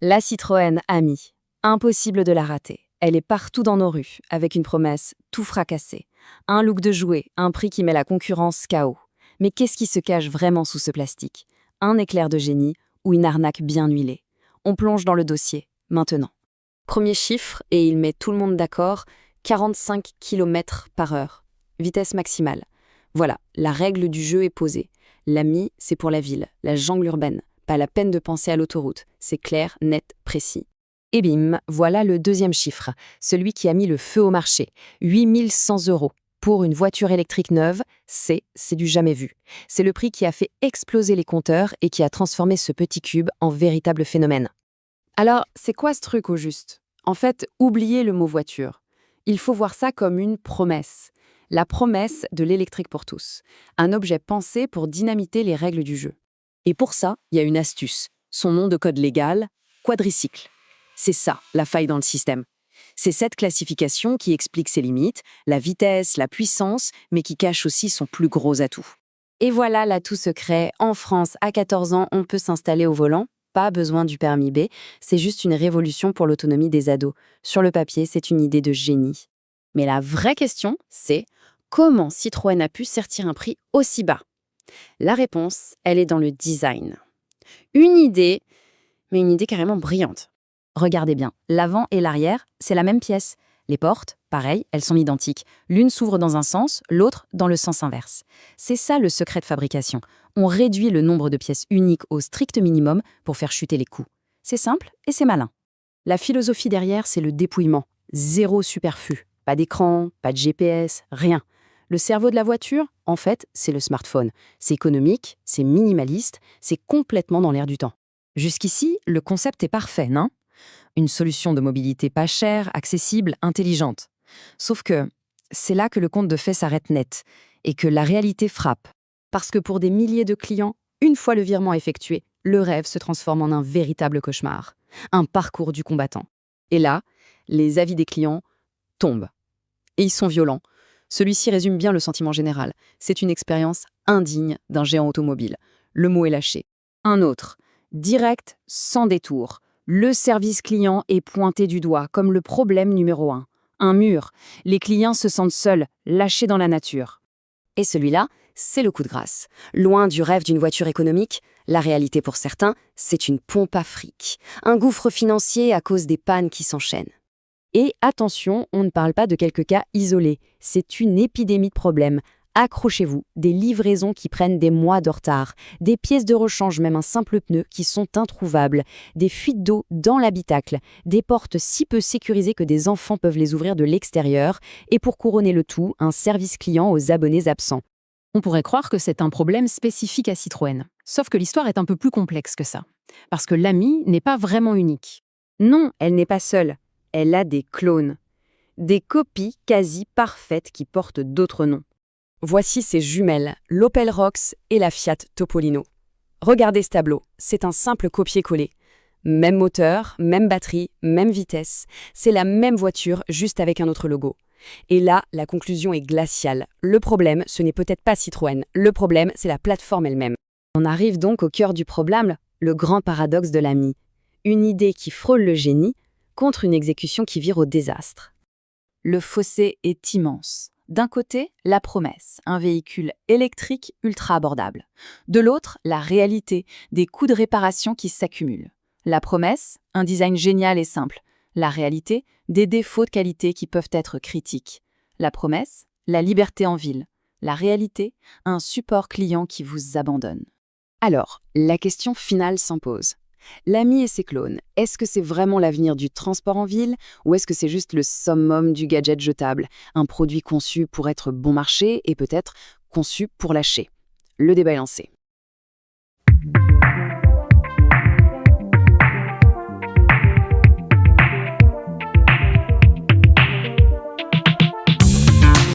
La Citroën Ami. Impossible de la rater. Elle est partout dans nos rues, avec une promesse tout fracassée. Un look de jouet, un prix qui met la concurrence KO. Mais qu'est-ce qui se cache vraiment sous ce plastique? Un éclair de génie ou une arnaque bien huilée? On plonge dans le dossier, maintenant. Premier chiffre, et il met tout le monde d'accord, 45 km/h. Vitesse maximale. Voilà, la règle du jeu est posée. L'Ami, c'est pour la ville, la jungle urbaine. Pas la peine de penser à l'autoroute. C'est clair, net, précis. Et bim, voilà le deuxième chiffre, celui qui a mis le feu au marché. 8 100 €. Pour une voiture électrique neuve, c'est du jamais vu. C'est le prix qui a fait exploser les compteurs et qui a transformé ce petit cube en véritable phénomène. Alors, c'est quoi ce truc au juste? En fait, oubliez le mot voiture. Il faut voir ça comme une promesse. La promesse de l'électrique pour tous. Un objet pensé pour dynamiter les règles du jeu. Et pour ça, il y a une astuce. Son nom de code légal, quadricycle. C'est ça, la faille dans le système. C'est cette classification qui explique ses limites, la vitesse, la puissance, mais qui cache aussi son plus gros atout. Et voilà l'atout secret. En France, à 14 ans, on peut s'installer au volant. Pas besoin du permis B. C'est juste une révolution pour l'autonomie des ados. Sur le papier, c'est une idée de génie. Mais la vraie question, c'est comment Citroën a pu sortir un prix aussi bas? La réponse, elle est dans le design. Une idée, mais une idée carrément brillante. Regardez bien, l'avant et l'arrière, c'est la même pièce. Les portes, pareil, elles sont identiques. L'une s'ouvre dans un sens, l'autre dans le sens inverse. C'est ça le secret de fabrication. On réduit le nombre de pièces uniques au strict minimum pour faire chuter les coûts. C'est simple et c'est malin. La philosophie derrière, c'est le dépouillement. Zéro superflu. Pas d'écran, pas de GPS, rien. Le cerveau de la voiture, en fait, c'est le smartphone. C'est économique, c'est minimaliste, c'est complètement dans l'air du temps. Jusqu'ici, le concept est parfait, non? Une solution de mobilité pas chère, accessible, intelligente. Sauf que c'est là que le conte de fait s'arrête net et que la réalité frappe. Parce que pour des milliers de clients, une fois le virement effectué, le rêve se transforme en un véritable cauchemar. Un parcours du combattant. Et là, les avis des clients tombent. Et ils sont violents. Celui-ci résume bien le sentiment général. C'est une expérience indigne d'un géant automobile. Le mot est lâché. Un autre, direct, sans détour. Le service client est pointé du doigt comme le problème numéro 1. Un mur. Les clients se sentent seuls, lâchés dans la nature. Et celui-là, c'est le coup de grâce. Loin du rêve d'une voiture économique, la réalité pour certains, c'est une pompe à fric. Un gouffre financier à cause des pannes qui s'enchaînent. Et attention, on ne parle pas de quelques cas isolés. C'est une épidémie de problèmes. Accrochez-vous, des livraisons qui prennent des mois de retard, des pièces de rechange, même un simple pneu, qui sont introuvables, des fuites d'eau dans l'habitacle, des portes si peu sécurisées que des enfants peuvent les ouvrir de l'extérieur, et pour couronner le tout, un service client aux abonnés absents. On pourrait croire que c'est un problème spécifique à Citroën. Sauf que l'histoire est un peu plus complexe que ça. Parce que l'Ami n'est pas vraiment unique. Non, elle n'est pas seule. Elle a des clones. Des copies quasi parfaites qui portent d'autres noms. Voici ses jumelles, l'Opel Rox et la Fiat Topolino. Regardez ce tableau, c'est un simple copier-coller. Même moteur, même batterie, même vitesse. C'est la même voiture, juste avec un autre logo. Et là, la conclusion est glaciale. Le problème, ce n'est peut-être pas Citroën. Le problème, c'est la plateforme elle-même. On arrive donc au cœur du problème, le grand paradoxe de l'Ami. Une idée qui frôle le génie contre une exécution qui vire au désastre. Le fossé est immense. D'un côté, la promesse, un véhicule électrique ultra abordable. De l'autre, la réalité, des coûts de réparation qui s'accumulent. La promesse, un design génial et simple. La réalité, des défauts de qualité qui peuvent être critiques. La promesse, la liberté en ville. La réalité, un support client qui vous abandonne. Alors, la question finale s'impose. L'Ami et ses clones, est-ce que c'est vraiment l'avenir du transport en ville ou est-ce que c'est juste le summum du gadget jetable, un produit conçu pour être bon marché et peut-être conçu pour lâcher? Le débat est lancé.